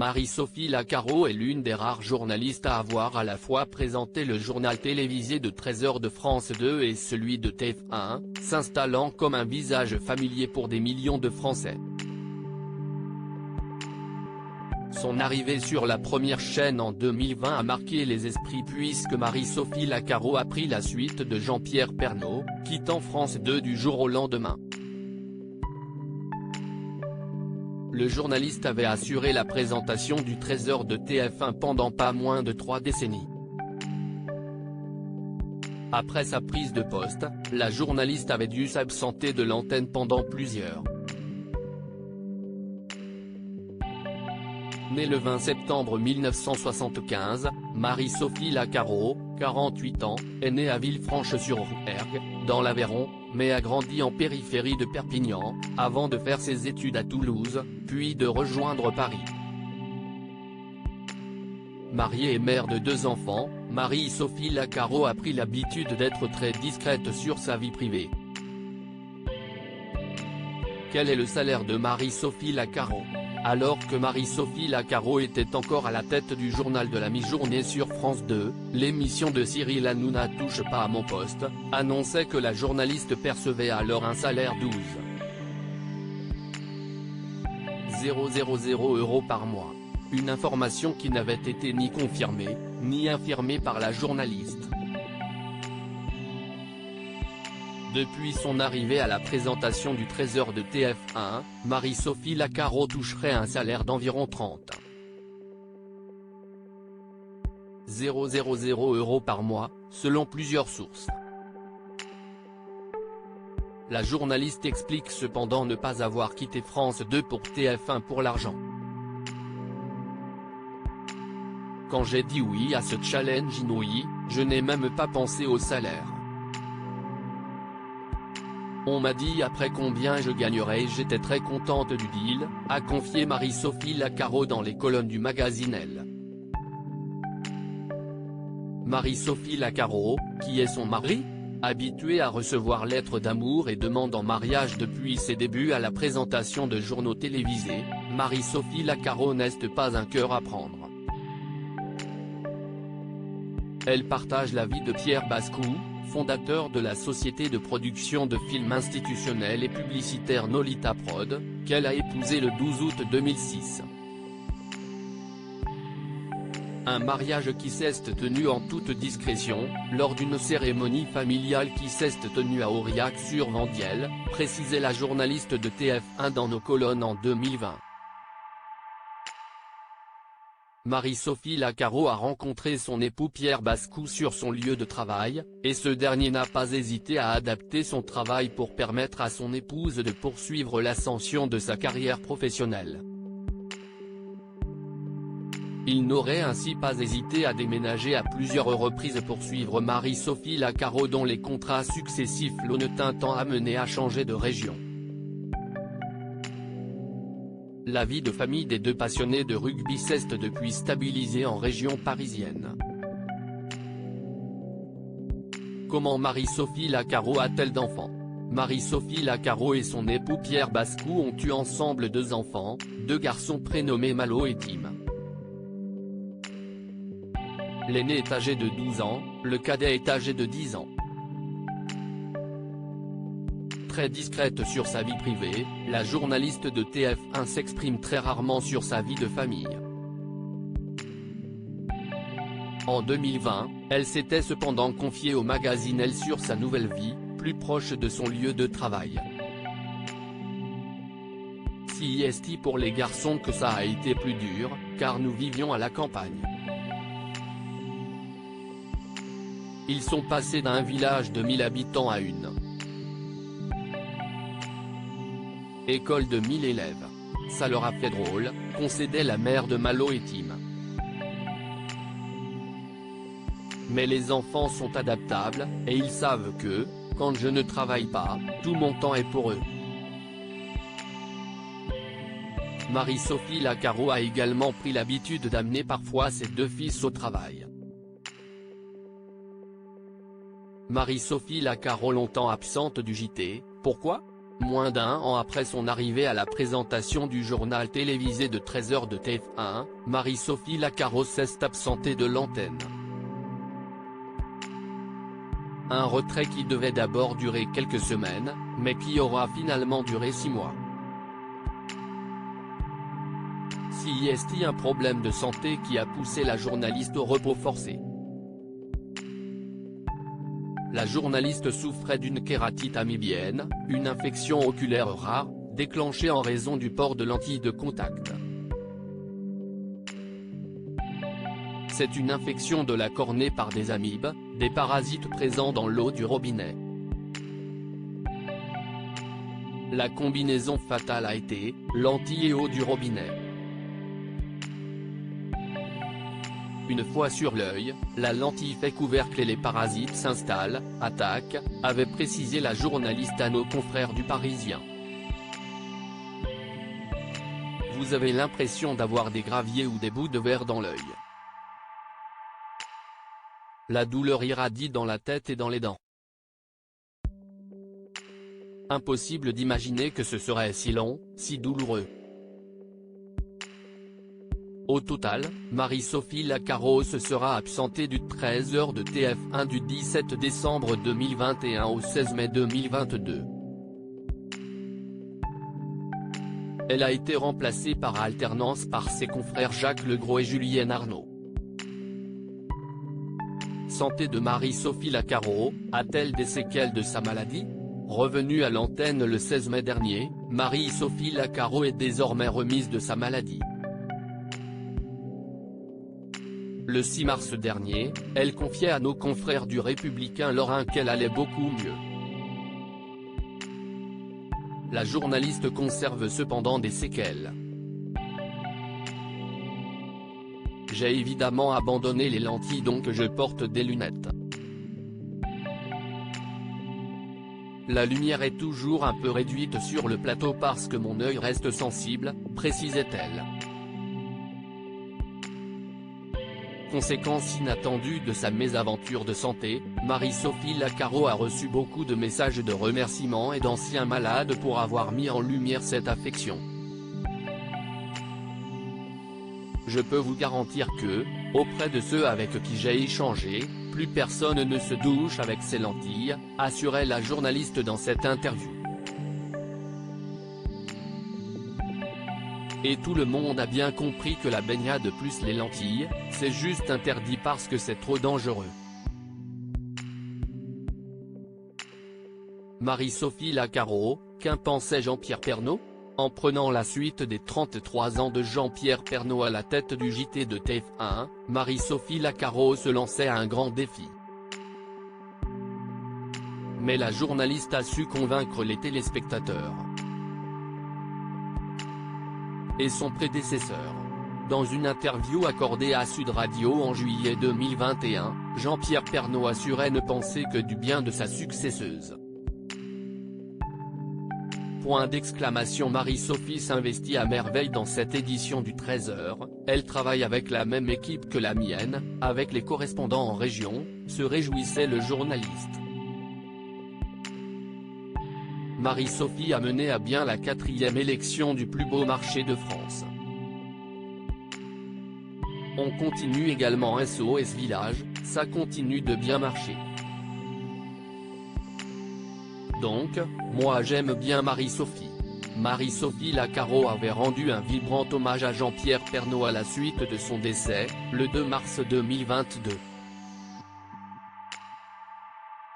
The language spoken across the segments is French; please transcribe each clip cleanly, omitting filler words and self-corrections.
Marie-Sophie Lacaro est l'une des rares journalistes à avoir à la fois présenté le journal télévisé de 13h de France 2 et celui de TF1, s'installant comme un visage familier pour des millions de Français. Son arrivée sur la première chaîne en 2020 a marqué les esprits puisque Marie-Sophie Lacaro a pris la suite de Jean-Pierre Pernaut, quittant France 2 du jour au lendemain. Le journaliste avait assuré la présentation du 13h de TF1 pendant pas moins de 3 décennies. Après sa prise de poste, la journaliste avait dû s'absenter de l'antenne pendant plusieurs. Née le 20 septembre 1975, Marie-Sophie Lacaro, 48 ans, est née à Villefranche-sur-Rouergue, dans l'Aveyron, mais a grandi en périphérie de Perpignan, avant de faire ses études à Toulouse, puis de rejoindre Paris. Mariée et mère de 2 enfants, Marie-Sophie Lacaro a pris l'habitude d'être très discrète sur sa vie privée. Quel est le salaire de Marie-Sophie Lacaro ? Alors que Marie-Sophie Lacaro était encore à la tête du journal de la mi-journée sur France 2, l'émission de Cyril Hanouna Touche pas à mon poste, annonçait que la journaliste percevait alors un salaire 12,000 € par mois. Une information qui n'avait été ni confirmée, ni infirmée par la journaliste. Depuis son arrivée à la présentation du 13h de TF1, Marie-Sophie Lacaro toucherait un salaire d'environ 30,000 € par mois, selon plusieurs sources. La journaliste explique cependant ne pas avoir quitté France 2 pour TF1 pour l'argent. Quand j'ai dit oui à ce challenge inouï, je n'ai même pas pensé au salaire. On m'a dit après combien je gagnerais et j'étais très contente du deal, a confié Marie-Sophie Lacaro dans les colonnes du magazine Elle. Marie-Sophie Lacaro, qui est son mari, habituée à recevoir lettres d'amour et demandes en mariage depuis ses débuts à la présentation de journaux télévisés, Marie-Sophie Lacaro n'est pas un cœur à prendre. Elle partage la vie de Pierre Bascou, fondateur de la société de production de films institutionnels et publicitaires Nolita Prod, qu'elle a épousé le 12 août 2006. Un mariage qui s'est tenu en toute discrétion, lors d'une cérémonie familiale qui s'est tenue à Aurillac-sur-Vendielle, précisait la journaliste de TF1 dans nos colonnes en 2020. Marie-Sophie Lacaro a rencontré son époux Pierre Bascou sur son lieu de travail, et ce dernier n'a pas hésité à adapter son travail pour permettre à son épouse de poursuivre l'ascension de sa carrière professionnelle. Il n'aurait ainsi pas hésité à déménager à plusieurs reprises pour suivre Marie-Sophie Lacaro dont les contrats successifs l'ont tendant à mener à changer de région. La vie de famille des 2 passionnés de rugby s'est depuis stabilisée en région parisienne. Comment Marie-Sophie Lacaro a-t-elle d'enfants ? Marie-Sophie Lacaro et son époux Pierre Bascou ont eu ensemble 2 enfants, 2 garçons prénommés Malo et Tim. L'aîné est âgé de 12 ans, le cadet est âgé de 10 ans. Très discrète sur sa vie privée, la journaliste de TF1 s'exprime très rarement sur sa vie de famille. En 2020, elle s'était cependant confiée au magazine Elle sur sa nouvelle vie, plus proche de son lieu de travail. Si est pour les garçons que ça a été plus dur, car nous vivions à la campagne. Ils sont passés d'un village de 1000 habitants à une école de 1000 élèves. Ça leur a fait drôle, concédait la mère de Malo et Tim. Mais les enfants sont adaptables, et ils savent que, quand je ne travaille pas, tout mon temps est pour eux. Marie-Sophie Lacaro a également pris l'habitude d'amener parfois ses 2 fils au travail. Marie-Sophie Lacaro longtemps absente du JT, pourquoi ? Moins d'un an après son arrivée à la présentation du journal télévisé de 13h de TF1, Marie-Sophie Lacaro s'est absentée de l'antenne. Un retrait qui devait d'abord durer quelques semaines, mais qui aura finalement duré 6 mois. Si est-il un problème de santé qui a poussé la journaliste au repos forcé? La journaliste souffrait d'une kératite amibienne, une infection oculaire rare, déclenchée en raison du port de lentilles de contact. C'est une infection de la cornée par des amibes, des parasites présents dans l'eau du robinet. La combinaison fatale a été, lentilles et eau du robinet. Une fois sur l'œil, la lentille fait couvercle et les parasites s'installent, attaquent, avait précisé la journaliste à nos confrères du Parisien. Vous avez l'impression d'avoir des graviers ou des bouts de verre dans l'œil. La douleur irradie dans la tête et dans les dents. Impossible d'imaginer que ce serait si long, si douloureux. Au total, Marie-Sophie Lacaro se sera absentée du 13h de TF1 du 17 décembre 2021 au 16 mai 2022. Elle a été remplacée par alternance par ses confrères Jacques Legros et Julienne Arnaud. Santé de Marie-Sophie Lacaro, a-t-elle des séquelles de sa maladie? Revenue à l'antenne le 16 mai dernier, Marie-Sophie Lacaro est désormais remise de sa maladie. Le 6 mars dernier, elle confiait à nos confrères du Républicain Lorrain qu'elle allait beaucoup mieux. La journaliste conserve cependant des séquelles. J'ai évidemment abandonné les lentilles donc je porte des lunettes. La lumière est toujours un peu réduite sur le plateau parce que mon œil reste sensible, précisait-elle. Conséquence inattendue de sa mésaventure de santé, Marie-Sophie Lacaro a reçu beaucoup de messages de remerciements et d'anciens malades pour avoir mis en lumière cette affection. Je peux vous garantir que, auprès de ceux avec qui j'ai échangé, plus personne ne se douche avec ses lentilles, assurait la journaliste dans cette interview. Et tout le monde a bien compris que la baignade plus les lentilles, c'est juste interdit parce que c'est trop dangereux. Marie-Sophie Lacaro, qu'en pensait Jean-Pierre Pernaut? En prenant la suite des 33 ans de Jean-Pierre Pernaut à la tête du JT de TF1, Marie-Sophie Lacaro se lançait à un grand défi. Mais la journaliste a su convaincre les téléspectateurs. Et son prédécesseur. Dans une interview accordée à Sud Radio en juillet 2021, Jean-Pierre Pernaut assurait ne penser que du bien de sa successeuse. Point d'exclamation. Marie-Sophie s'investit à merveille dans cette édition du 13h, elle travaille avec la même équipe que la mienne, avec les correspondants en région, se réjouissait le journaliste. Marie-Sophie a mené à bien la 4e élection du plus beau marché de France. On continue également SOS Village, ça continue de bien marcher. Donc, moi j'aime bien Marie-Sophie. Marie-Sophie Lacaro avait rendu un vibrant hommage à Jean-Pierre Pernaut à la suite de son décès, le 2 mars 2022.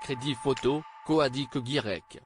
Crédit photo, Coadic Guirec.